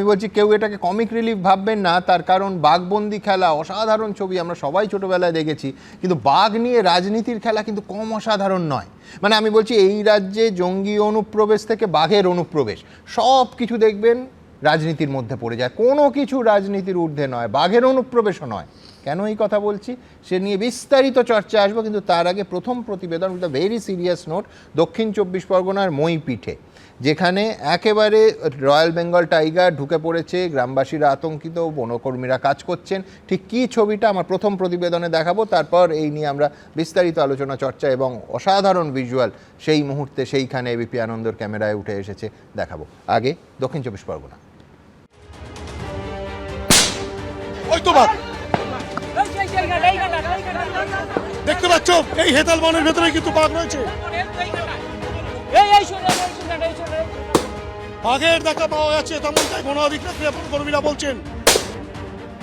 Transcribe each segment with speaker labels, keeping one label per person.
Speaker 1: বলছি কেউ এটাকে কমিক রিলিফ ভাববেন না, তার কারণ বাঘবন্দি খেলা অসাধারণ ছবি, আমরা সবাই ছোটোবেলায় দেখেছি, কিন্তু বাঘ নিয়ে রাজনীতির খেলা কিন্তু কম অসাধারণ নয়। মানে আমি বলছি এই রাজ্যে জঙ্গি অনুপ্রবেশ থেকে বাঘের অনুপ্রবেশ সব কিছু দেখবেন রাজনীতির মধ্যে পড়ে যায়, কোনো কিছু রাজনীতির ঊর্ধ্বে নয়, বাঘের অনুপ্রবেশও নয়। কেন এই কথা বলছি সে নিয়ে বিস্তারিত চর্চা আসবো, কিন্তু তার আগে প্রথম প্রতিবেদন, with a very serious note, দক্ষিণ 24 পরগনার মইপিঠে, যেখানে একেবারে রয়্যাল বেঙ্গল টাইগার ঢুকে পড়েছে, গ্রামবাসীরা আতঙ্কিত, বনকর্মীরা কাজ করছেন। ঠিক কী ছবিটা আমার প্রথম প্রতিবেদনে দেখাবো, তারপর এই নিয়ে আমরা বিস্তারিত আলোচনা চর্চা এবং অসাধারণ ভিজুয়াল সেই মুহূর্তে সেইখানে এবিপি আনন্দর ক্যামেরায় উঠে এসেছে দেখাবো। আগে দক্ষিণ 24 পরগনা।
Speaker 2: দেখতে পাচ্ছ এই হেতাল বনের ভেতরে কিন্তু বাঘ রয়েছে, বাঘের দেখা পাওয়া যাচ্ছে তেমনটাই বন অধিকারী কর্মীরা বলছেন।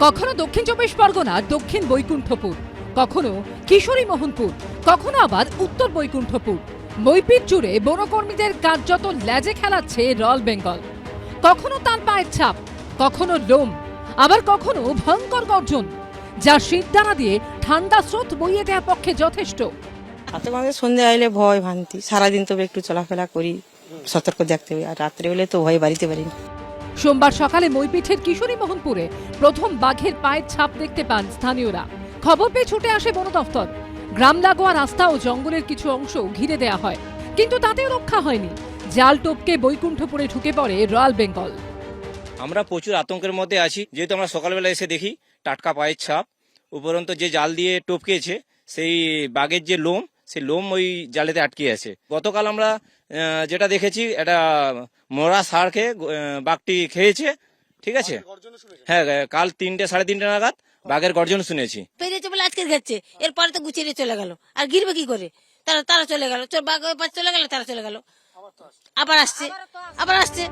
Speaker 3: কখনো দক্ষিণ 24 পরগনা দক্ষিণ বৈকুণ্ঠপুর, কখনো কিশোরী মোহনপুর, কখনো আবার উত্তর বৈকুণ্ঠপুর, মইপিঠ জুড়ে বনকর্মীদের কার্যত লেজে খেলাচ্ছে রয়্যাল বেঙ্গল। কখনো তার পায়ের ছাপ, কখনো লোম, আবার কখনো ভয়ঙ্কর গর্জন, যা শীতদানা দিয়ে ঠান্ডা স্রোত বইয়ে দেওয়ার পক্ষে যথেষ্ট।
Speaker 4: রাতে মাঝে সন্ধ্যে আইলে ভয় ভান্তি, সারাদিন তবে একটু চলাফেরা করি, সতর্ক দেখতে হবে, আর রাত্রে হলে তো ভয় বাড়িতে পারি না।
Speaker 3: সোমবার সকালে মইপিঠের কিশোরী মোহনপুরে প্রথম বাঘের পায়ের ছাপ দেখতে পান স্থানীয়রা। খবর পেয়ে ছুটে আসে বন দফতর। গ্রাম লাগোয়া রাস্তা ও জঙ্গলের কিছু অংশ ঘিরে দেয়া হয়, কিন্তু তাতেও রক্ষা হয়নি। জাল টপকে বৈকুণ্ঠপুরে ঢুকে পড়ে রয়্যাল বেঙ্গল।
Speaker 5: আমরা প্রচুর আতঙ্কের মধ্যে আছি, যেহেতু আমরা সকালবেলা এসে দেখি টাটকা পায়ের ছাপ, উপরন্ত যে জাল দিয়ে টপকেছে সেই বাঘের যে লোম, সেই লোম ওই জালেতে আটকে আছে। গতকাল আমরা যেটা দেখেছি, এটা মরা ষাঁড়কে বাঘটি খেয়েছে, ঠিক আছে। হ্যাঁ, কাল 3টে সাড়ে 3টে নাগাদ বাঘের গর্জন শুনেছি।
Speaker 6: পেরেছে বলে আজকে গেছে, এরপরে তো গুছিয়ে চলে গেল, আর গিরবে কি করে? তারা চলে গেল, বাঘ চলে গেল, তারা চলে গেল, আবার আসছে।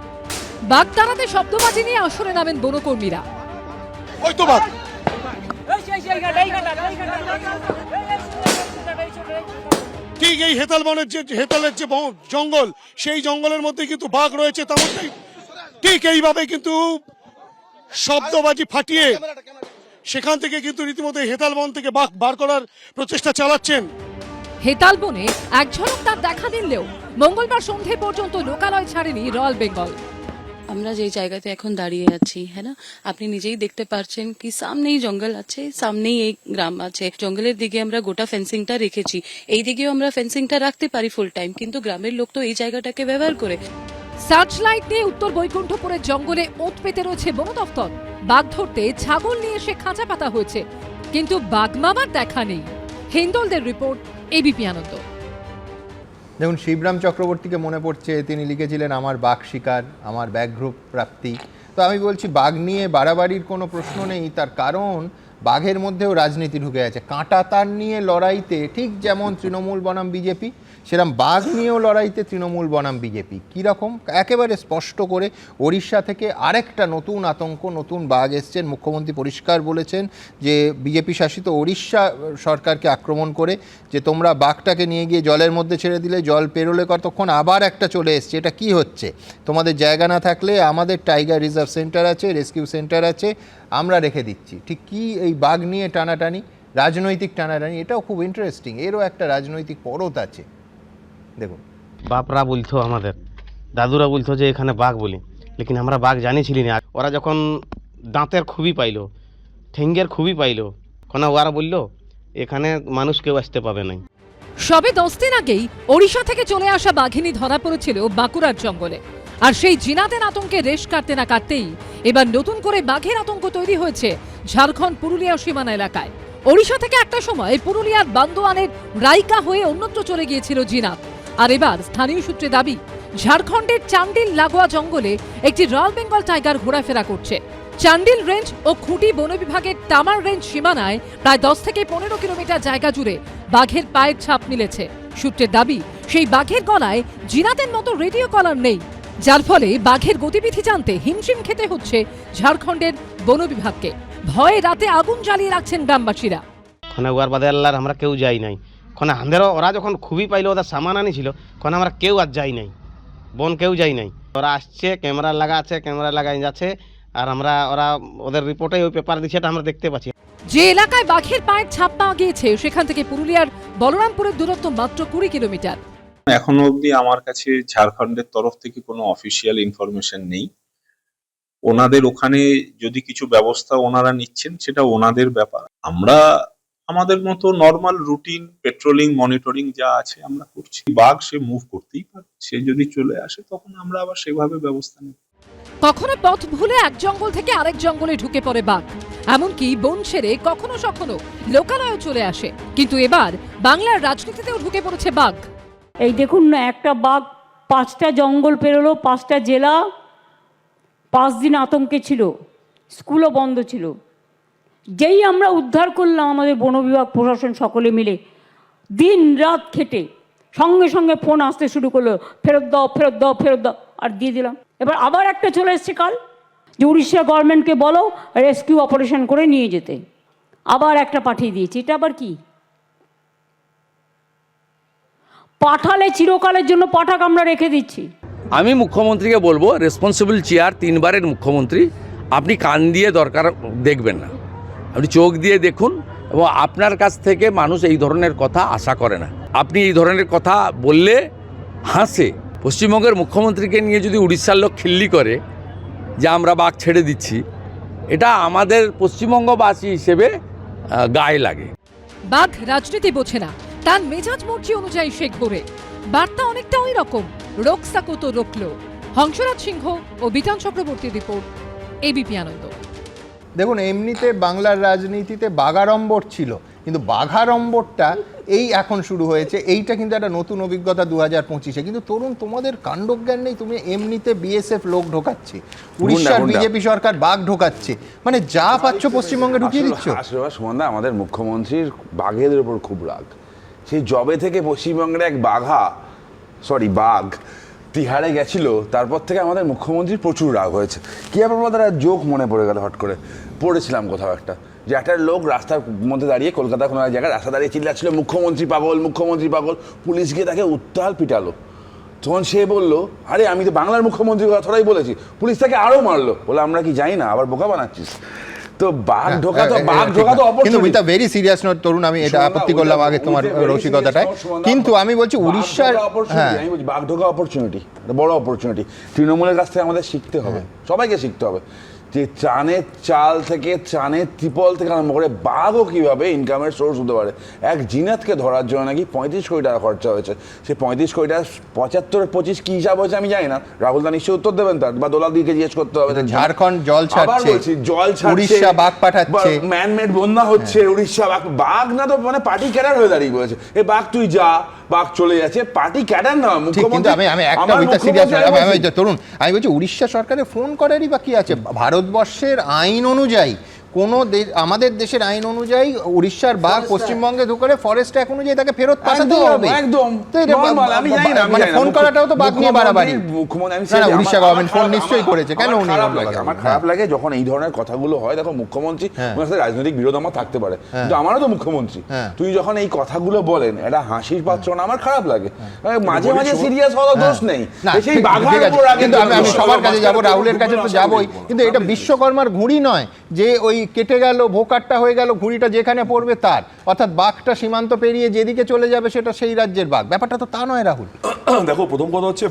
Speaker 3: বাঘ তাড়াতে শব্দবাজি নিয়ে আসরে নামেন বনকর্মীরা।
Speaker 2: ওই তো বাঘ, ঠিক এই হেতাল বনের যে হেতালের যে জঙ্গল, সেই জঙ্গলের মধ্যে কিন্তু বাঘ রয়েছে তেমনটাই। ঠিক এইভাবে কিন্তু শব্দবাজি ফাটিয়ে সেখান থেকে কিন্তু রীতিমতো হেতাল বন থেকে বাঘ বার করার প্রচেষ্টা চালাচ্ছেন।
Speaker 3: হেতাল বনে এক ঝলক তার দেখা দিলেও মঙ্গলবার সন্ধে পর্যন্ত লোকালয় ছাড়েনি রয়্যাল বেঙ্গল।
Speaker 7: আমরা যে জায়গাতে এখন দাঁড়িয়ে আছি, হ্যাঁ না, আপনি নিজেই দেখতে পাচ্ছেন কি সামনেই জঙ্গল আছে, সামনেই এই গ্রাম আছে। জঙ্গলের দিকে আমরা গোটা ফেন্সিংটা রেখেছি, এই দিকেও আমরা ফেন্সিংটা রাখতে পারি ফুল টাইম, কিন্তু গ্রামের লোক তো এই জায়গাটাকে ব্যবহার করে।
Speaker 3: সার্চ লাইট নিয়ে উত্তর বৈকুণ্ঠপুরের জঙ্গলে ওঁত পেতে রয়েছে বন দফতর। বাঘ ধরতে ছাগল নিয়ে এসে খাঁচা পাতা হয়েছে, কিন্তু বাঘ মামার দেখা নেই। হিন্দলদের রিপোর্ট, এবিপি আনন্দ।
Speaker 1: দেখুন, শিবরাম চক্রবর্তীকে মনে পড়ছে, তিনি লিখেছিলেন আমার বাঘ শিকার, আমার ব্যাঘ্র প্রাপ্তি। তো আমি বলছি বাঘ নিয়ে বাড়াবাড়ির কোনো প্রশ্ন নেই, তার কারণ বাঘের মধ্যেও রাজনীতি ঢুকে আছে। কাঁটা তার নিয়ে লড়াইতে ঠিক যেমন তৃণমূল বনাম বিজেপি, সেরকম বাঘ নিয়েও লড়াইতে তৃণমূল বনাম বিজেপি। কীরকম? একেবারে স্পষ্ট করে ওড়িশা থেকে আরেকটা নতুন আতঙ্ক, নতুন বাঘ এসছেন। মুখ্যমন্ত্রী পরিষ্কার বলেছেন যে বিজেপি শাসিত ওড়িশা সরকারকে আক্রমণ করে যে তোমরা বাঘটাকে নিয়ে গিয়ে জলের মধ্যে ছেড়ে দিলে, জল পেরোলে কতক্ষণ আবার একটা চলে এসছে, এটা কি হচ্ছে? তোমাদের জায়গা না থাকলে আমাদের টাইগার রিজার্ভ সেন্টার আছে, রেস্কিউ সেন্টার আছে, আমরা রেখে দিচ্ছি। ঠিক কি এই বাঘ নিয়ে টানাটানি, রাজনৈতিক টানাটানি, এটাও খুব ইন্টারেস্টিং, এরও একটা রাজনৈতিক পরত আছে। দেখুন,
Speaker 8: বাপরা বলতো, আমাদের দাদুরা বলতো যে এখানে বাঘ বলি, লেকিন আমরা বাঘ জানিছিলি না। ওরা যখন দাঁতের খুবই পাইলো, ঠেঙ্গের খুবই পাইলো, ওরা বললো এখানে মানুষ কেউ আসতে পাবে না।
Speaker 3: সবে 10 দিন আগেই ওড়িশা থেকে চলে আসা বাঘিনী ধরা পড়েছিল বাঁকুড়ার জঙ্গলে, আর সেই জিনাতের আতঙ্কে রেশ কাটতে না কাটতেই এবার নতুন করে বাঘের আতঙ্ক তৈরি হয়েছে ঝাড়খণ্ড পুরুলিয়া সীমানা এলাকায়। ওড়িশা থেকে একটা সময় পুরুলিয়ার বান্দোয়ানের রাইকা হয়ে অন্যত্র চলে গিয়েছিল জিনাত, আর এবার স্থানীয় সূত্রে দাবি ঝাড়খণ্ডের চান্ডিল লাগোয়া জঙ্গলে একটি রয়্যাল বেঙ্গল টাইগার ঘোরাফেরা করছে। চান্ডিল রেঞ্জ ও খুঁটি বন বিভাগের তামার রেঞ্জ সীমানায় প্রায় 10 থেকে 15 কিলোমিটার জায়গা জুড়ে বাঘের পায়ের ছাপ মিলেছে। সূত্রের দাবি সেই বাঘের গলায় জিনাতের মতো রেডিও কলার নেই, যার ফলে বাঘের গতিবিধি জানতে হিমশিম খেতে হচ্ছে ঝাড়খণ্ডের বন বিভাগকে। ভয়ে রাতে আগুন জ্বালিয়ে রাখছেন গ্রামবাসীরা।
Speaker 8: ওয়ার বাদে আল্লাহর আমরা কেউ যাই নাই। আমাদেরও ওরা যখন খুবই পাইলো, ওদের সামান আনিছিল, আমরা কেউ আর যাই নাই, বন কেউ যাই নাই। ওরা আসছে, ক্যামেরা লাগা আছে, ক্যামেরা লাগাই যাচ্ছে, আর ওরা ওদের রিপোর্টে ওই পেপার দিচ্ছে, এটা আমরা দেখতে পাচ্ছি।
Speaker 3: যে এলাকায় বাঘের পায়ের ছাপ পাওয়া গিয়েছে সেখান থেকে পুরুলিয়ার বলরামপুরের দূরত্ব মাত্র 20 কিলোমিটার।
Speaker 9: এখনো অবধি আমার কাছে ঝাড়খণ্ডের তরফ থেকে কোনো অফিসিয়াল ইনফরমেশন নেই। ওনাদের ওখানে যদি কিছু ব্যবস্থা ওনারা নিচ্ছেন সেটা ওনাদের ব্যাপার। আমরা আমাদের মতো নর্মাল রুটিন পেট্রোলিং মনিটরিং যা আছে আমরা করছি। বাঘ সে মুভ করতেই পারে, সে যদি চলে আসে তখন আমরা আবার সেভাবে ব্যবস্থা নিই।
Speaker 3: কখনো পথ ভুলে এক জঙ্গল থেকে আরেক জঙ্গলে ঢুকে পড়ে বাঘ, এমনকি বন ছেড়ে কখনো সখনো লোকালয়ে চলে আসে। কিন্তু এবার বাংলার রাজনীতিতেও ঢুকে পড়েছে বাঘ।
Speaker 10: এই দেখুন না, একটা বাঘ 5টা জঙ্গল পেরোলো, 5টা জেলা, 5 দিন আতঙ্কে ছিল, স্কুলও বন্ধ ছিল। যেই আমরা উদ্ধার করলাম আমাদের বন বিভাগ প্রশাসন সকলে মিলে দিন রাত খেটে, সঙ্গে সঙ্গে ফোন আসতে শুরু করলো, ফেরত দাও ফেরত দাও ফেরত দাও, আর দিয়ে দিলাম। এবার আবার একটা চলে এসছে কাল যে উড়িষ্যা গভর্নমেন্টকে বলো রেস্কিউ অপারেশন করে নিয়ে যেতে, আবার একটা পাঠিয়ে দিয়েছি। এটা আবার কি? পাঠালে চিরকালের জন্য পাঠাক আমরা রেখে দিচ্ছি।
Speaker 11: আমি মুখ্যমন্ত্রীকে বলবো, রেসপন্সিবল চেয়ার 3 বারের মুখ্যমন্ত্রী, আপনি কান দিয়ে দরকার দেখবেন না, আপনি চোখ দিয়ে দেখুন। এবং আপনার কাছ থেকে মানুষ এই ধরনের কথা আশা করে না। আপনি এই ধরনের কথা বললে হাসে। পশ্চিমবঙ্গের মুখ্যমন্ত্রীকে নিয়ে যদি উড়িষ্যার লোক খিল্লি করে যে আমরা বাঘ ছেড়ে দিচ্ছি, এটা আমাদের পশ্চিমবঙ্গবাসী হিসেবে গায়ে লাগে।
Speaker 3: বাঘ রাজনীতি বোঝে না, তার মেজাজ মর্জি অনুযায়ী সে ঘোরে। বার্তা অনেকটা ওই রকম, রোকসা কত রোকলো। হংসরাজ সিংহ ও বিধান চক্রবর্তীর রিপোর্ট, এবিপি আনন্দ।
Speaker 1: দেখুন, এমনিতে বাংলার রাজনীতিতে বাগাড়ম্বর ছিল, কিন্তু বাঘাড়ম্বরটা এই এখন শুরু হয়েছে। এইটা কিন্তু একটা নতুন অভিজ্ঞতা 2025-এ। কিন্তু তরুণ, তোমাদের কাণ্ডজ্ঞান নেই, তুমি এমনিতে বিএসএফ লোক ঢোকাচ্ছে, উড়িষ্যার বিজেপি সরকার বাঘ ঢোকাচ্ছে, মানে যা পাচ্ছ পশ্চিমবঙ্গে ঢুকিয়ে দিচ্ছ।
Speaker 12: সুমনদা, আমাদের মুখ্যমন্ত্রীর বাঘেদের উপর খুব রাগ। সেই জবে থেকে পশ্চিমবঙ্গের এক বাঘ তিহারে গেছিল, তারপর থেকে আমাদের মুখ্যমন্ত্রীর প্রচুর রাগ হয়েছে। কি আপনার জোক মনে পড়ে গেল, হট করে পড়েছিলাম কোথাও একটা, যে একটা লোক রাস্তার মধ্যে দাঁড়িয়ে, কলকাতা কোনো এক জায়গায় রাস্তা দাঁড়িয়ে চিল্লাচ্ছিল মুখ্যমন্ত্রী পাগল মুখ্যমন্ত্রী পাগল। পুলিশ গিয়ে তাকে উত্তাল পিটালো। তখন সে বললো, আরে আমি তো বাংলার মুখ্যমন্ত্রীর কথাটাই বলেছি। পুলিশ তাকে আরো মারলো, বলে আমরা কি জানি না, আবার বোকা বানাচ্ছিস। তো বাঘ ঢোকা তো
Speaker 1: কিন্তু with a very serious note Tarun, আমি এটা আপত্তি করলাম আগে তোমার রসিকতাটায়, কিন্তু আমি বলছি উড়িষ্যার
Speaker 12: বাঘ ঢোকা অপরচুনিটি, বড় অপরচুনিটি। তৃণমূলের কাছ থেকে আমাদের শিখতে হবে, সবাইকে শিখতে হবে যে ত্রাণের চাল থেকে, ত্রাণের ত্রিপল থেকে আরম্ভ করে বাঘও কীভাবে ইনকামের সোর্স হতে পারে। এক জিনাতকে ধরার জন্য নাকি 35 কোটি টাকা খরচা হয়েছে। সে 35 কোটি টাকা 75-25 কি হিসাব হয়েছে আমি জানি না, রাহুল দা নিশ্চয়ই উত্তর দেবেন তার, বা দোলাদিকে জিজ্ঞেস করতে হবে।
Speaker 1: ঝাড়খণ্ড জল ছাড়ছে, উড়িষ্যা বাঘ পাঠাচ্ছে,
Speaker 12: ম্যানমেড বন্যা হচ্ছে, উড়িষ্যা বাঘ না তো মানে পার্টি ক্যাডার হয়ে দাঁড়িয়ে পড়েছে। এ বাঘ তুই যা, বাঘ চলে যাচ্ছে, পার্টি ক্যাডার না মুখ্যমন্ত্রী।
Speaker 1: আমি একটা তরুণ, আমি বলছি উড়িষ্যা সরকারের ফোন করারই বা কি আছে? ভারতবর্ষের আইন অনুযায়ী, আমাদের দেশের আইন অনুযায়ী উড়িষ্যার বাঘ পশ্চিমবঙ্গে ঢুকে ফরেস্ট অ্যাক্ট অনুযায়ী তাকে ফেরত পাঠাতে হবে।
Speaker 12: একদম
Speaker 1: মানে ফোন করাটাও তো বাঘ নিয়ে বাড়াবাড়ি। উড়িষ্যা গভর্নমেন্ট ফোন নিশ্চয়ই করেছে, কেন উনি?
Speaker 12: আমার খারাপ লাগে যখন এই ধরনের কথাগুলো হয়। দেখো, মুখ্যমন্ত্রী রাজনৈতিক বিরোধ আমার থাকতে পারে, কিন্তু আমারও তো মুখ্যমন্ত্রী। তুই যখন এই কথাগুলো বলেন, এটা হাসির পাত্র না, আমার খারাপ লাগে। মাঝে মাঝে সিরিয়াস হওয়ার দোষ নেই।
Speaker 1: কিন্তু আমি সবার কাছে যাবো, রাহুলের কাছে তো যাবোই, কিন্তু এটা বিশ্বকর্মার ঘুড়ি নয় যে ওই কেটে গেল, ভোকারটা হয়ে গেল, ঘুড়িটা যেখানে পড়বে তার, অর্থাৎ বাঘটা সীমান্ত পেরিয়ে যেদিকে চলে যাবে সেটা সেই রাজ্যের বাঘ। ব্যাপারটা তো তা নয় রাহুল।
Speaker 13: দেখো, প্রথম কথা হচ্ছে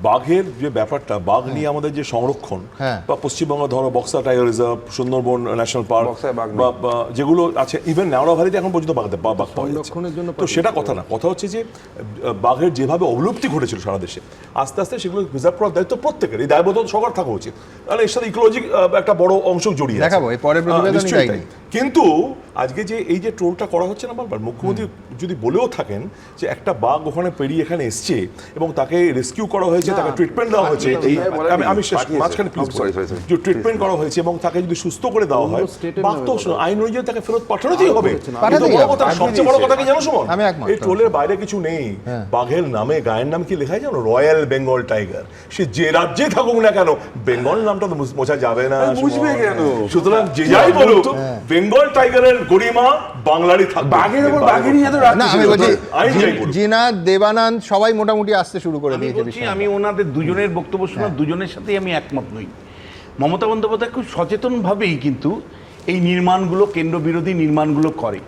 Speaker 13: বাঘের যে ব্যাপারটা, বাঘ নিয়ে আমাদের যে সংরক্ষণ, বা পশ্চিমবঙ্গ ধরো Buxa tiger reserve, Sundarban national park, বা যেগুলো আছে, ইভেন নেওড়াভারিতে এখন পর্যন্ত বাঘ পাওয়া যাচ্ছে। তো সেটা কথা না, কথা হচ্ছে যে বাঘের যেভাবে অবলুপ্তি ঘটেছিল সারা দেশে, আস্তে আস্তে সেগুলো প্রিজার্ভ করার দায়িত্ব প্রত্যেকের, এই দায়বদ্ধ সরকার থাকা উচিত। কারণ এর সাথে ইকোলজি একটা বড় অংশ জড়িয়ে আছে। কিন্তু আজকে যে এই যে ট্রোলটা করা হচ্ছে না বারবার, মুখ্যমন্ত্রী যদি বলেও থাকেন যে একটা বাঘ ওখানে পেরিয়ে এখানে এসছে এবং তাকে রেস্কিউ করা হয়েছে, তাকে ট্রিটমেন্ট দেওয়া হয়েছে, আমি মাঝখানে প্লিজ যে ট্রিটমেন্ট করা হয়েছে এবং তাকে যদি সুস্থ করে দেওয়া হয়, বাঘ তো আইন অনুযায়ী তাকে ফেরত পাঠানোতেই হবে। সবচেয়ে বড় কথা কি জানো সুমন, এই ট্রোলের বাইরে কিছু নেই। বাঘের নামে, গায়ের নাম কি লেখা জানো? Royal Bengal tiger. সে যে রাজ্যে থাকুক না কেন, বেঙ্গল নামটা তো মোছা যাবে না, বুঝবে কেন? সুতরাং যে যাই বলুক, বেঙ্গল টাইগারের গরিমা বাংলারই থাকবে। বাঘের উপর বাঘেরই এত রাগ। আমি বলছি
Speaker 1: জিনা, দেবানন্দ সবাই মোটামুটি আসতে শুরু করে দিয়েছে।
Speaker 14: আমি ওনাদের দুজনের বক্তব্য শোনা, দুজনের সাথেই আমি একমত নই। মমতা বন্দ্যোপাধ্যায় খুব সচেতনভাবেই কিন্তু এই নির্মাণগুলো, কেন্দ্র বিরোধী নির্মাণগুলো করে।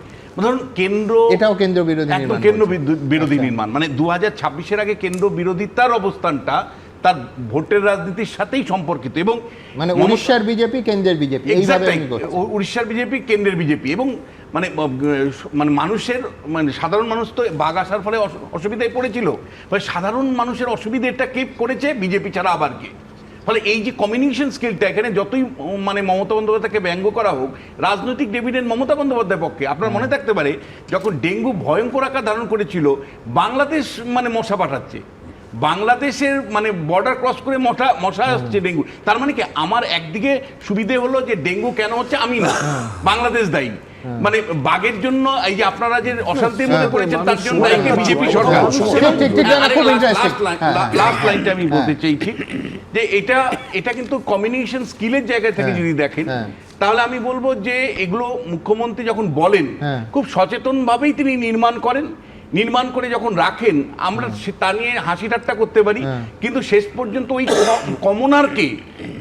Speaker 14: ধরুন কেন্দ্র,
Speaker 1: এটাও কেন্দ্র বিরোধী
Speaker 14: একদম
Speaker 1: নির্মাণ
Speaker 14: কেন্দ্র
Speaker 1: বলছে।
Speaker 14: বিরোধী নির্মাণ, মানে 2026-এর আগে কেন্দ্র বিরোধিতার অবস্থানটা তার ভোটের রাজনীতির সাথেই সম্পর্কিত। এবং
Speaker 1: মানে উড়িষ্যার বিজেপি কেন্দ্রের বিজেপি, এইভাবে আমি করছি।
Speaker 14: উড়িষ্যার বিজেপি কেন্দ্রের বিজেপি, এবং মানে মানে মানুষের, মানে সাধারণ মানুষ তো বাঘ আসার ফলে অসুবিধায় পড়েছিল, ফলে সাধারণ মানুষের অসুবিধাটা কে করেছে? বিজেপি ছাড়া আবার কে? ফলে এই যে কমিউনিকেশন স্কিলটা, এখানে যতই মানে মমতা বন্দ্যোপাধ্যায়কে ব্যঙ্গ করা হোক, রাজনৈতিক ডিভিডেন্ড মমতা বন্দ্যোপাধ্যায়ের পক্ষে। আপনার মনে থাকতে পারে যখন ডেঙ্গু ভয়ঙ্কর আকার ধারণ করেছিল, বাংলাদেশ মানে মশা পাঠাচ্ছে, বাংলাদেশের মানে বর্ডার ক্রস করে মশা আসছে ডেঙ্গু। তার মানে কি আমার একদিকে সুবিধে হলো যে ডেঙ্গু কেন হচ্ছে আমি না, বাংলাদেশ দায়ী। মানে বাঘের জন্য এই যে আপনারা যে অশান্তির মধ্যে পড়েছেন তার জন্য দায়ী বিজেপি সরকার। লাস্ট লাইনটা আমি বলতে চাইছি যে এটা কিন্তু কমিউনিকেশন স্কিলের জায়গা থেকে যদি দেখেন, তাহলে আমি বলবো যে এগুলো মুখ্যমন্ত্রী যখন বলেন খুব সচেতন ভাবেই তিনি নির্মাণ করেন, নির্মাণ করে যখন রাখেন, আমরা তা নিয়ে হাসি ঠাট্টা করতে পারি, কিন্তু শেষ পর্যন্ত ওই কমনারকে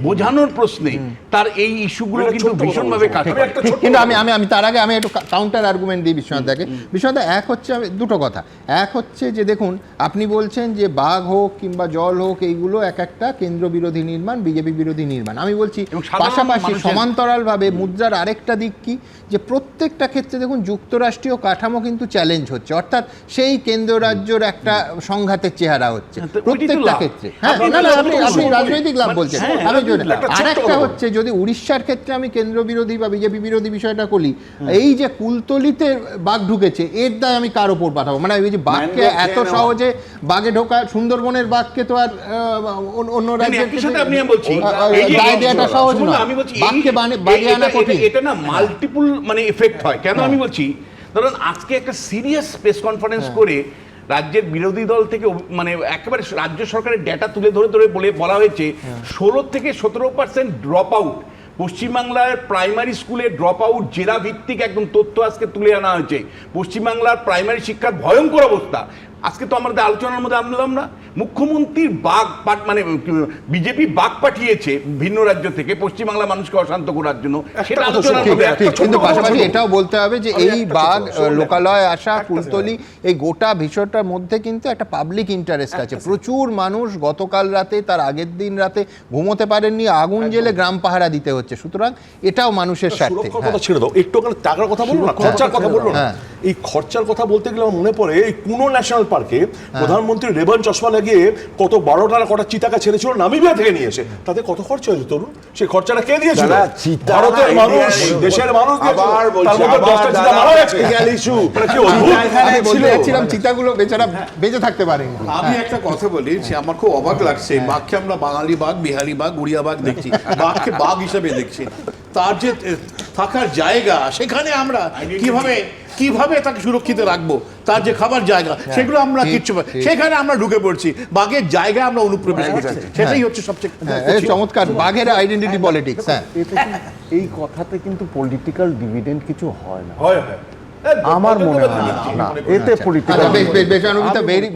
Speaker 14: বোঝানোর প্রশ্নে তার এই ইস্যুগুলো কিন্তু ভীষণভাবে কাজ করে।
Speaker 1: কিন্তু আমি তার আগে আমি একটু কাউন্টার আর্গুমেন্ট দিই বিশ্বনাথদাকে। বিশ্বনাথদা, এক হচ্ছে দুটো কথা। এক হচ্ছে যে দেখুন, আপনি বলছেন যে বাঘ হোক কিংবা জল হোক, এইগুলো এক একটা কেন্দ্র বিরোধী নির্মাণ, বিজেপি বিরোধী নির্মাণ। আমি বলছি পাশাপাশি সমান্তরালভাবে মুদ্রার আরেকটা দিক কি, যে প্রত্যেকটা ক্ষেত্রে দেখুন যুক্তরাষ্ট্রীয় কাঠামো কিন্তু চ্যালেঞ্জ হচ্ছে, অর্থাৎ সেই কেন্দ্র রাজ্যর একটা সংঘাতের চেহারা হচ্ছে প্রত্যেকটা ক্ষেত্রে। হ্যাঁ, না না, আপনি রাজনৈতিক লাভ বলছেন। আরেকটা হচ্ছে যদি উড়িষ্যার ক্ষেত্রে আমি কেন্দ্র বিরোধী বা বিজেপি বিরোধী বিষয়টা করি, এই যে কুলতলিতে বাঘ ঢুকেছে, এর দায় আমি কার ওপর পাঠাবো? মানে ওই যে বাঘকে এত সহজে বাঘে ঢোকা, সুন্দরবনের বাঘকে তো আর অন্য রাজ্যের দায় দেওয়াটা সহজ নয়, বাঘকে বাগে আনা কঠিন।
Speaker 14: এটা না মাল্টিপল মানে এফেক্ট হয়। কেন আমি বলছি, ধরুন আজকে একটা সিরিয়াস প্রেস কনফারেন্স করে রাজ্যের বিরোধী দল থেকে মানে একেবারে রাজ্য সরকারের ডেটা তুলে ধরে বলা হয়েছে 16 থেকে 17% ড্রপ আউট পশ্চিমবাংলার প্রাইমারি স্কুলে ড্রপ আউট জেলা ভিত্তিক একদম তথ্য আজকে তুলে আনা হয়েছে। পশ্চিমবাংলার প্রাইমারি শিক্ষার ভয়ঙ্কর অবস্থা। আজকে তো আমাদের আলোচনার মধ্যে আনলাম না, মুখ্যমন্ত্রীর বাঘ মানে বিজেপি বাঘ পাঠিয়েছে ভিন্ন রাজ্য থেকে পশ্চিমবাংলা মানুষকে অশান্ত করার জন্য, সেটা আলোচনার মধ্যে।
Speaker 1: কিন্তু পাশাপাশি এটাও বলতে হবে যে এই বাঘ লোকালয়ে আসা, কুলতলি, এই গোটা বিষয়টার মধ্যে কিন্তু একটা পাবলিক ইন্টারেস্ট আছে। প্রচুর মানুষ গতকাল রাতে, তার আগের দিন রাতে ঘুমোতে পারেননি, আগুন জেলে গ্রাম পাহারা দিতে হচ্ছে। সুতরাং এটাও মানুষের স্বার্থে।
Speaker 13: ছেড়ে দাও, একটু টাকার কথা বলবো না, খরচার কথা বলবো না। এই খরচার কথা বলতে গেলে আমার মনে পড়ে এই কুনো ন্যাশনাল পার্কে প্রধানমন্ত্রী রেবান চশমা লাগিয়ে কত 12টার কটা চিতাকা ছেড়েছিল নামিবিয়া থেকে নিয়ে এসে, তাতে কত খরচা হয়েছে তরুণ? সেই খরচাটা কে দিয়েছিল? ভারতের মানুষ, দেশের মানুষ।
Speaker 1: চিতাগুলো বেচারা বেঁচে থাকতে পারেন।
Speaker 15: আমি একটা কথা বলি, আমার খুব অবাক লাগছে, বাঘকে আমরা বাঙালি বাঘ, বিহারি বাঘ, উড়িয়া বাঘ দেখছি, বাঘকে বাঘ হিসেবে দেখছি। তার যে থাকার জায়গা, সেখানে আমরা কিভাবে তাকে সুরক্ষিত রাখবো, তার যে খাবার জায়গা, সেগুলো আমরা কিচ্ছু, সেখানে আমরা ঢুকে পড়ছি, বাঘের জায়গায় আমরা অনুপ্রবেশ করছি। সেটাই হচ্ছে সবচেয়ে
Speaker 1: চমৎকার, বাঘের আইডেন্টিটি পলিটিক্স।
Speaker 16: এই কথাতে কিন্তু পলিটিক্যাল ডিভিডেন্ড কিছু হয় না,
Speaker 1: আমার মনে হয় না এতে পলিটিক্যাল।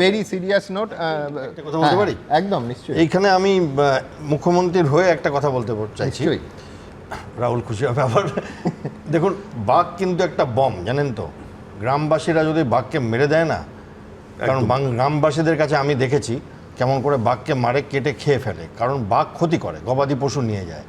Speaker 1: ভেরি সিরিয়াস নোট,
Speaker 16: কথা বলতে পারি?
Speaker 1: একদম নিশ্চয়ই।
Speaker 16: এইখানে আমি মুখ্যমন্ত্রীর হয়ে একটা কথা বলতে চাইছি, রাহুল খুশি হবে আবার। দেখুন, বাঘ কিন্তু একটা বম, জানেন তো। গ্রামবাসীরা যদি বাঘকে মেরে দেয় না, কারণ গ্রামবাসীদের কাছে আমি দেখেছি কেমন করে বাঘকে মারে, কেটে খেয়ে ফেলে, কারণ বাঘ ক্ষতি করে, গবাদি পশু নিয়ে যায়,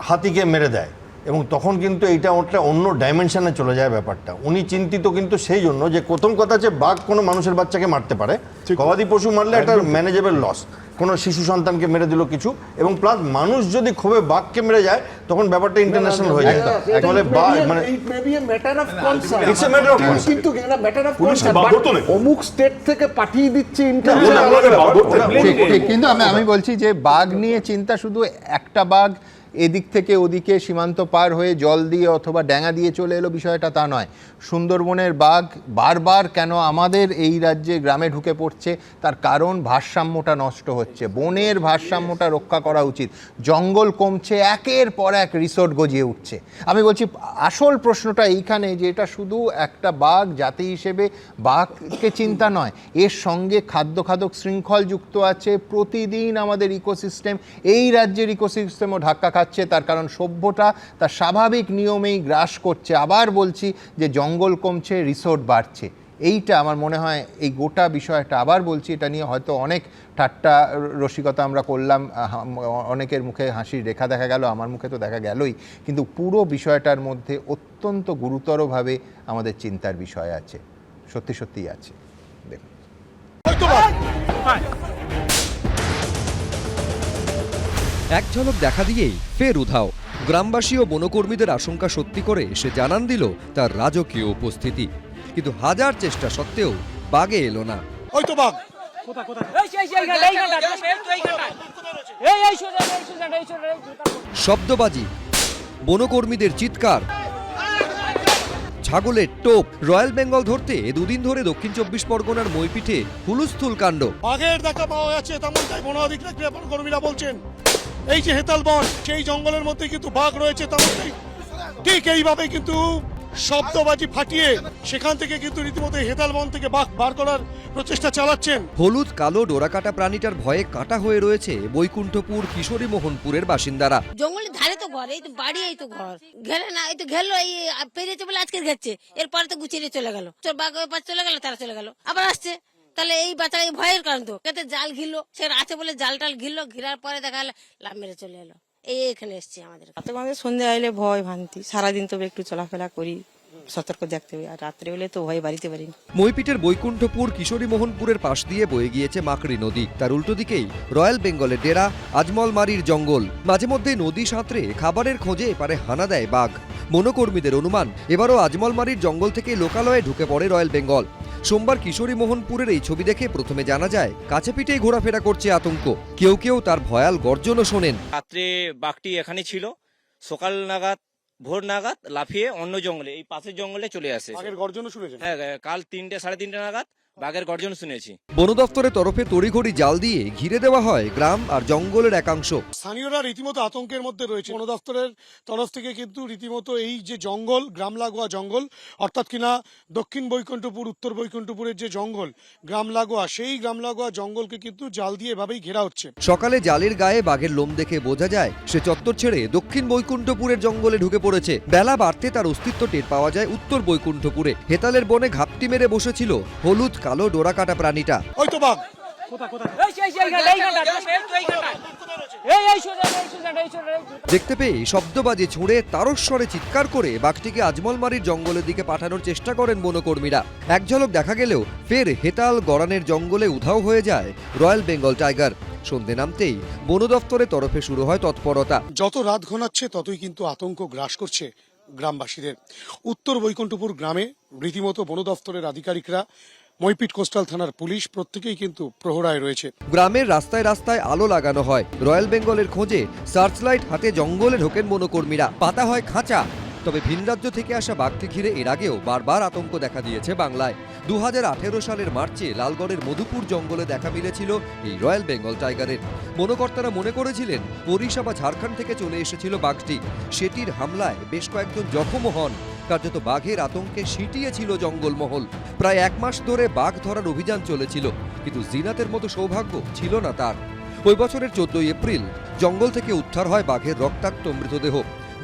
Speaker 16: হাতিকে মেরে দেয়, এবং তখন কিন্তু এইটা ওটা অন্য ডাইমেনশনে চলে যায় ব্যাপারটা। উনি চিন্তিত কিন্তু সেই জন্য যে প্রথম কথা যে বাঘ কোনো মানুষের বাচ্চাকে মারতে পারে, গবাদি পশু মারলে একটা ম্যানেজেবল লস, কোনো শিশু সন্তানকে মেরে দিল কিছু, এবং প্লাস মানুষ যদি খুবই বাঘকে মেরে যায় তখন ব্যাপারটা ইন্টারন্যাশনাল হয়ে যায়। তাহলে
Speaker 15: অমুক স্টেট থেকে পাঠিয়ে দিচ্ছে।
Speaker 1: কিন্তু আমি বলছি যে বাঘ নিয়ে চিন্তা শুধু একটা বাঘ এদিক থেকে ওদিকে সীমান্ত পার হয়ে জল দিয়ে অথবা ড্যাঙা দিয়ে চলে এলো, বিষয়টা তা নয়। সুন্দরবনের বাঘ বারবার কেন আমাদের এই রাজ্যে গ্রামে ঢুকে পড়ছে, তার কারণ ভারসাম্যটা নষ্ট হচ্ছে, বনের ভারসাম্যটা রক্ষা করা উচিত। জঙ্গল কমছে, একের পর এক রিসোর্ট গজিয়ে উঠছে। আমি বলছি আসল প্রশ্নটা এইখানে যে এটা শুধু একটা বাঘ জাতি হিসেবে বাঘকে চিন্তা নয়, এর সঙ্গে খাদ্য শৃঙ্খল যুক্ত আছে। প্রতিদিন আমাদের ইকোসিস্টেম, এই রাজ্যের ইকোসিস্টেমও ধাক্কা খাচ্ছে, তার কারণ সভ্যতা তার স্বাভাবিক নিয়মেই গ্রাস করছে। আবার বলছি যে জঙ্গল কমছে, রিসোর্ট বাড়ছে। এইটা আমার মনে হয় এই গোটা বিষয়টা, আবার বলছি এটা নিয়ে হয়তো অনেক ঠাট্টা রসিকতা আমরা করলাম, অনেকের মুখে হাসির রেখা দেখা গেল, আমার মুখে তো দেখা গেলই, কিন্তু পুরো বিষয়টার মধ্যে অত্যন্ত গুরুতরভাবে আমাদের চিন্তার বিষয় আছে, সত্যি সত্যিই আছে। দেখুন,
Speaker 17: এক ঝলক দেখা দিয়েই ফের উধাও। গ্রামবাসী ও বনকর্মীদের আশঙ্কা সত্যি করে সে জানান দিল তার রাজকীয় উপস্থিতি, কিন্তু হাজার চেষ্টা সত্ত্বেও বাঘে এলো না। শব্দবাজি, বনকর্মীদের চিৎকার, ছাগলের টোপ। রয়্যাল বেঙ্গল ধরতে দুদিন ধরে দক্ষিণ 24 পরগনার মইপিঠে হুলুস্থুল কাণ্ড।
Speaker 2: বাঘের দেখা পাওয়া যাচ্ছে, তেমনটাই বন অধিকার কর্মীরা বলছেন। এই যে হেতাল বন, সেই জঙ্গলের মধ্যে কিন্তু বাঘ রয়েছে, তেমনটাই ঠিক এইভাবে কিন্তু শব্দবাজি ফাটিয়ে সেখান থেকে কিন্তু রীতিমতো হেতাল বন থেকে বাঘ বার করার প্রচেষ্টা চালাচ্ছেন।
Speaker 17: হলুদ কালো ডোরাকাটা প্রাণীটার ভয়ে কাটা হয়ে রয়েছে বৈকুণ্ঠপুর কিশোরী মোহনপুরের বাসিন্দারা।
Speaker 6: জঙ্গলের ধারে তো ঘর, এই তো বাড়ি, এই তো ঘর ঘেরে না, এই তো ঘেরলো, এই পেরিয়েছে বলে আজকে ঘেরছে, এরপরে তো গুছিয়ে চলে গেল। তোর বাঘ ওই পাশ চলে গেল, তারা চলে গেল, আবার আসছে। তাহলে এই বাচ্চা এই ভয়ের কারণ তো কেতে জাল ঘিরলো, সে আছে বলে জাল টাল ঘিরলো, ঘিরার পরে দেখা গেলো লাভ মেরে চলে এলো। এখানে এসছি আমাদের
Speaker 4: সন্ধ্যে আইলে ভয় ভ্রান্তি, সারাদিন তবে একটু চলাফেরা করি, সতর্ক দেখতে হবে, আর রাত্রে হলে তো ভয় বাড়িতে পারি।
Speaker 17: মইপিঠের বৈকুণ্ঠপুর কিশোরী মোহনপুরের পাশ দিয়ে বয়ে গিয়েছে মাকড়ি নদী, তার উল্টো দিকেই রয়্যাল বেঙ্গলের ডেরা আজমলমারির জঙ্গল। মাঝে মধ্যে নদী সাঁতরে খাবারের খোঁজে এপারে হানা দেয় বাঘ। বনকর্মীদের অনুমান এবারও আজমলমারির জঙ্গল থেকে লোকালয়ে ঢুকে পড়ে রয়্যাল বেঙ্গল। সোমবার কিশোরী মোহনপুরের এই ছবি দেখে প্রথমে জানা যায় কাছে পিঠেই ঘোরাফেরা করছে আতঙ্ক। কেউ কেউ তার ভয়াল গর্জনও শোনেন।
Speaker 5: রাত্রে বাঘটি এখানে ছিল, সকাল নাগাদ ভোর নাগাদ লাফিয়ে অন্য জঙ্গলে, এই পাশের জঙ্গলে চলে আসে।
Speaker 2: বাঘের গর্জনও শুনেছেন?
Speaker 5: হ্যাঁ, কাল 3টে সাড়ে 3টে নাগাদ বাঘের গর্জন শুনেছি।
Speaker 17: বন দপ্তরের তরফে তড়িঘড়ি জাল দিয়ে ঘিরে দেওয়া হয় গ্রাম আর জঙ্গলের একাংশ।
Speaker 2: স্থানীয়রা রীতিমতো আতঙ্কের মধ্যে রয়েছে। বন দপ্তরের তরফ থেকে কিন্তু রীতিমতো এই যে জঙ্গল, গ্রাম লাগোয়া জঙ্গল, অর্থাৎ কিনা দক্ষিণ বৈকুণ্ঠপুর উত্তর বৈকুণ্ঠপুরের যে জঙ্গল গ্রাম লাগোয়া, সেই গ্রাম লাগোয়া জঙ্গলকে কিন্তু জাল দিয়ে এভাবেই ঘেরা হচ্ছে।
Speaker 17: সকালে জালের গায়ে বাঘের লোম দেখে বোঝা যায় সে চত্বর ছেড়ে দক্ষিণ বৈকুণ্ঠপুরের জঙ্গলে ঢুকে পড়েছে। বেলা বাড়তে তার অস্তিত্ব টের পাওয়া যায় উত্তর বৈকুণ্ঠপুরে। হেতালের বনে ঘাপটি মেরে বসেছিল হলুদ কালো ডোরাকাটা প্রাণীটা।
Speaker 2: ওই তো বাঘ,
Speaker 17: দেখতে পেয়ে শব্দবাজি ছুঁড়ে তারস্বরে চিৎকার করে বাঘটিকে আজমলমারির জঙ্গলের দিকে পাঠানোর চেষ্টা করেন বনকর্মীরা। এক ঝলক দেখা গেলেও ফের হেতাল গড়ানের জঙ্গলে উধাও হয়ে যায় রয়্যাল বেঙ্গল টাইগার। সন্ধে নামতেই বন দপ্তরের তরফে শুরু হয় তৎপরতা।
Speaker 2: যত রাত ঘনাচ্ছে ততই কিন্তু আতঙ্ক গ্রাস করছে গ্রামবাসীদের। উত্তর বৈকুণ্ঠপুর গ্রামে রীতিমতো বন দপ্তরের আধিকারিকরা, মইপিঠ কোস্টাল থানার পুলিশ প্রত্যেকেই কিন্তু প্রহরায় রয়েছে।
Speaker 17: গ্রামের রাস্তায় রাস্তায় আলো লাগানো হয়। রয়্যাল বেঙ্গলের খোঁজে সার্চলাইট হাতে জঙ্গলে ঢোকেন বনকর্মীরা। পাতা হয় খাঁচা। তবে ভিন রাজ্য থেকে আসা বাঘকে ঘিরে এর আগেও বারবার আতঙ্ক দেখা দিয়েছে বাংলায়। 2018 সালের মার্চে লালগড়ের মধুপুর জঙ্গলে দেখা মিলেছিল এই রয়্যাল বেঙ্গল টাইগারের। বনকর্তারা মনে করেছিলেন ওড়িশা বা ঝাড়খণ্ড থেকে চলে এসেছিল বাঘটি। সেটির হামলায় বেশ কয়েকজন জখমও হন। কার্যত বাঘের আতঙ্কে সিটিয়েছিল জঙ্গলমহল। প্রায় 1 মাস ধরে বাঘ ধরার অভিযান চলেছিল, কিন্তু জিনাতের মতো সৌভাগ্য ছিল না তার। ওই বছরের 14 এপ্রিল জঙ্গল থেকে উদ্ধার হয় বাঘের রক্তাক্ত মৃতদেহ।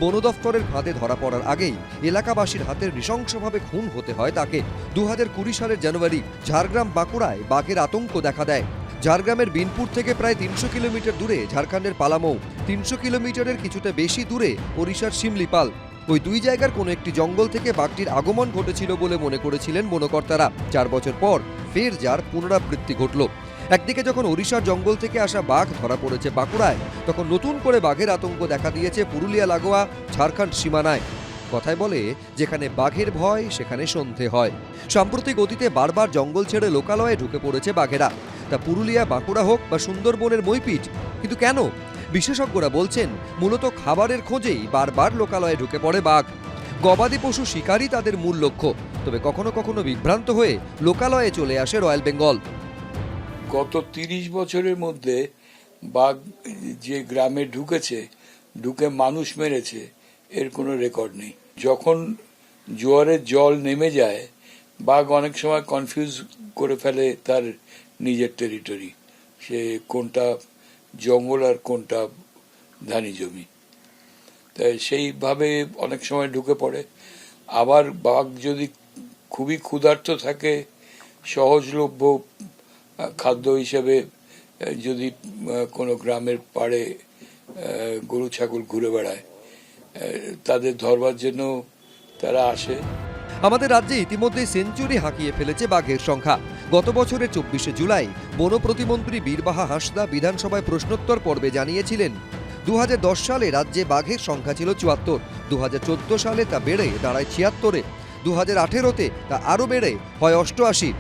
Speaker 17: বন দফতরের ফাঁদে ধরা পড়ার আগেই এলাকাবাসীর হাতে নৃশংসভাবে খুন হতে হয় তাকে। 2020 সালের জানুয়ারি ঝাড়গ্রাম বাঁকুড়ায় বাঘের আতঙ্ক দেখা দেয়। ঝাড়গ্রামের বিনপুর থেকে প্রায় 300 কিলোমিটার দূরে ঝাড়খণ্ডের পালামৌ, 300 কিলোমিটারের কিছুটা বেশি দূরে ওড়িশার শিমলিপাল। ওই দুই জায়গার কোনো একটি জঙ্গল থেকে বাঘটির আগমন ঘটেছিল বলে মনে করেছিলেন বনকর্তারা। 4 বছর পর ফের যার পুনরাবৃত্তি ঘটল। একদিকে যখন ওড়িশার জঙ্গল থেকে আসা বাঘ ধরা পড়েছে বাঁকুড়ায়, তখন নতুন করে বাঘের আতঙ্ক দেখা দিয়েছে পুরুলিয়া লাগোয়া ঝাড়খণ্ড সীমানায়। কথায় বলে, যেখানে বাঘের ভয় সেখানে সন্ধে হয়। সাম্প্রতিক অতীতে বারবার জঙ্গল ছেড়ে লোকালয়ে ঢুকে পড়েছে বাঘেরা, তা পুরুলিয়া বাঁকুড়া হোক বা সুন্দরবনের মইপিঠ। কিন্তু কেন? বিশেষজ্ঞরা বলছেন মূলত খাবারের খোঁজেই বারবার লোকালয়ে ঢুকে পড়ে বাঘ। গবাদি পশু শিকারই তাদের মূল লক্ষ্য, তবে কখনো কখনো বিভ্রান্ত হয়ে লোকালয়ে চলে আসে রয়্যাল বেঙ্গল।
Speaker 18: গত 30 বছরের মধ্যে বাঘ যে গ্রামে ঢুকে মানুষ মেরেছে এর কোনো রেকর্ড নেই। যখন জোয়ারের জল নেমে যায় বাঘ অনেক সময় কনফিউজ করে ফেলে তার নিজের টেরিটরি, সে কোনটা জঙ্গল আর কোনটা ধানি জমি, তাই সেইভাবে অনেক সময় ঢুকে পড়ে। আবার বাঘ যদি খুবই ক্ষুধার্ত থাকে, সহজলভ্য খাদ্য হিসেবে যদি কোনো গ্রামের পাড়ে গরু ছাগল ঘুরে বেড়ায় তাদের ধরবার জন্য তারা আসে।
Speaker 17: আমাদের রাজ্যে ইতিমধ্যে সেঞ্চুরি হাঁকিয়ে ফেলেছে বাঘের সংখ্যা। গত বছরের 24শে জুলাই বন প্রতিমন্ত্রী বীরবাহা হাঁসদা বিধানসভায় প্রশ্নোত্তর পর্বে জানিয়েছিলেন 2010 সালে রাজ্যে বাঘের সংখ্যা ছিল 74, 2014 সালে তা বেড়ে দাঁড়ায় 76-এ, 2018-তে তা আরও বেড়ে হয় 88,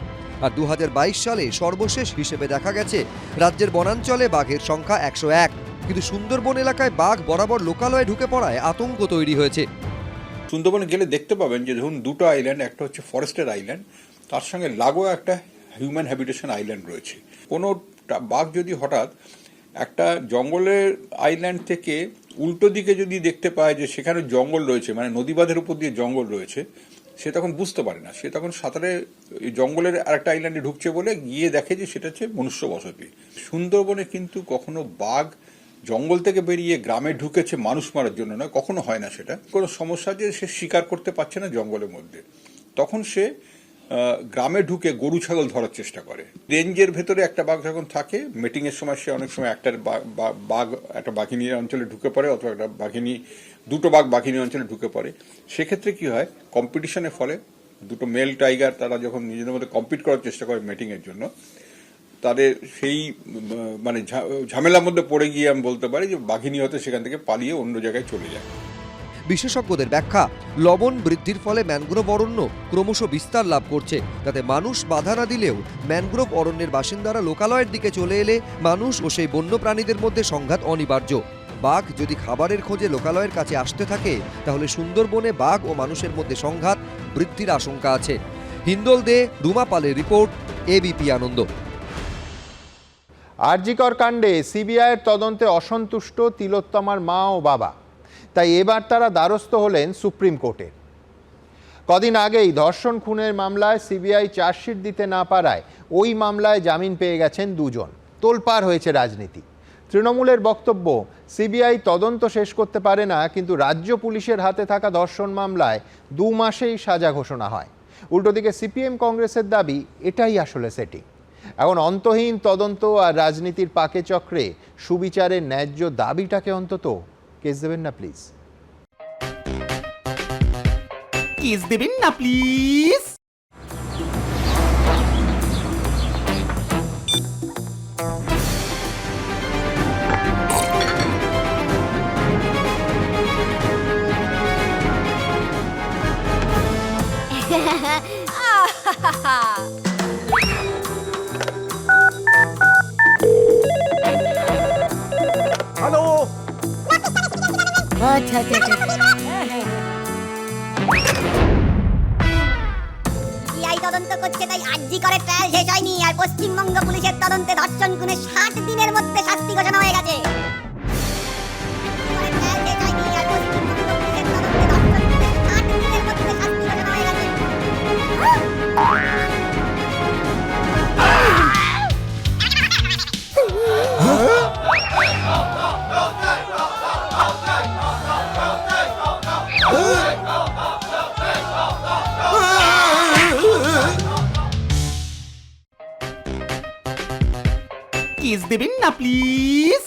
Speaker 17: আর 2022 সালে সর্বশেষ হিসেবে দেখা গেছে রাজ্যের বনাঞ্চলে বাঘের সংখ্যা 101। কিন্তু সুন্দরবন এলাকায় বাঘ বরাবর লোকালয়ে ঢুকে পড়ায় আতঙ্ক তৈরি হয়েছে।
Speaker 19: সুন্দরবনে গেলে দেখতে পাবেন যে ধরুন দুটো আইল্যান্ড, একটা হচ্ছে ফরেস্টের আইল্যান্ড, তার সঙ্গে লাগোয়া একটা হিউম্যান হ্যাবিটেশন আইল্যান্ড রয়েছে। কোনো বাঘ যদি হঠাৎ একটা জঙ্গলের আইল্যান্ড থেকে উল্টো দিকে যদি দেখতে পায় যে সেখানে জঙ্গল রয়েছে, মানে নদীবাঁধের উপর দিয়ে জঙ্গল রয়েছে, সে তখন বুঝতে পারে না, সে তখন সাঁতারে জঙ্গলের আরেকটা আইল্যান্ডে ঢুকছে বলে গিয়ে দেখে যে সেটা হচ্ছে মনুষ্য বসতি। সুন্দরবনে কিন্তু কখনো বাঘ জঙ্গল থেকে বেরিয়ে গ্রামে ঢুকেছে মানুষ মারার জন্য নয়, কখনো হয় না। সেটা কোনো সমস্যা যে সে শিকার করতে পারছে না জঙ্গলের মধ্যে, তখন সে গ্রামে ঢুকে গরু ছাগল ধরার চেষ্টা করে। রেঞ্জের ভেতরে একটা বাঘ যখন থাকে, মিটিং এর সময় সে অনেক সময় বাঘ একটা বাঘিনী অঞ্চলে ঢুকে পড়ে, অথবা একটা দুটো বাঘ বাঘিনী অঞ্চলে ঢুকে পড়ে। সেক্ষেত্রে কি হয়, কম্পিটিশনের ফলে দুটো মেল টাইগার তারা যখন নিজেদের মধ্যে কম্পিট করার চেষ্টা করে মিটিং এর জন্য, তাদের সেই মানে ঝামেলার মধ্যে পড়ে গিয়ে আমি বলতে পারি যে বাঘিনী হতে সেখান থেকে পালিয়ে অন্য জায়গায় চলে যায়।
Speaker 17: বিশেষজ্ঞদের ব্যাখ্যা, লবণ বৃদ্ধির ফলে ম্যানগ্রোভ অরণ্য ক্রমশ বিস্তার লাভ করছে, তাতে মানুষ বাধা না দিলেও ম্যানগ্রোভ অরণ্যের বাসিন্দারা লোকালয়ের দিকে চলে এলে মানুষ ও সেই বন্য প্রাণীদের মধ্যে সংঘাত অনিবার্য। বাঘ যদি খাবারের খোঁজে লোকালয়ের কাছে আসতে থাকে, তাহলে সুন্দরবনে বাঘ ও মানুষের মধ্যে সংঘাত বৃদ্ধির আশঙ্কা আছে। হিন্দোল দে, রুমা পালের রিপোর্ট, এবিপি আনন্দ।
Speaker 1: আরজিকর কাণ্ডে সিবিআইয়ের তদন্তে অসন্তুষ্ট তিলোত্তমার মা ও বাবা, তাই এবার তারা দ্বারস্থ হলেন সুপ্রিম কোর্টের। কদিন আগেই ধর্ষণ খুনের মামলায় সিবিআই চার্জশিট দিতে না পারায় ওই মামলায় জামিন পেয়ে গেছেন দুজন। তোলপাড় হয়েছে রাজনীতি। তৃণমূলের বক্তব্য, সিবিআই তদন্ত শেষ করতে পারে না, কিন্তু রাজ্য পুলিশের হাতে থাকা ধর্ষণ মামলায় 2 মাসেই সাজা ঘোষণা হয়। উল্টো দিকে সিপিএম কংগ্রেসের দাবি এটাই আসলে সেটিং। এখন অন্তহীন তদন্ত আর রাজনীতির পাকে চক্রে সুবিচারের ন্যায্য দাবিটাকে অন্তত কেস দেবেন না প্লিজ।
Speaker 20: কেস দেবেন না প্লিজ। হ্যালো।
Speaker 6: আচ্ছা আচ্ছা আচ্ছা।
Speaker 21: সিআই তদন্ত করছে, তাই আরজি করে ট্রায়াল শেষ হয়নি, আর পশ্চিমবঙ্গ পুলিশের তদন্তে ধর্ষণ খুনে 60 দিনের মধ্যে শাস্তি ঘোষণা হয়ে গেছে।
Speaker 20: কেস দেবেন না প্লিজ।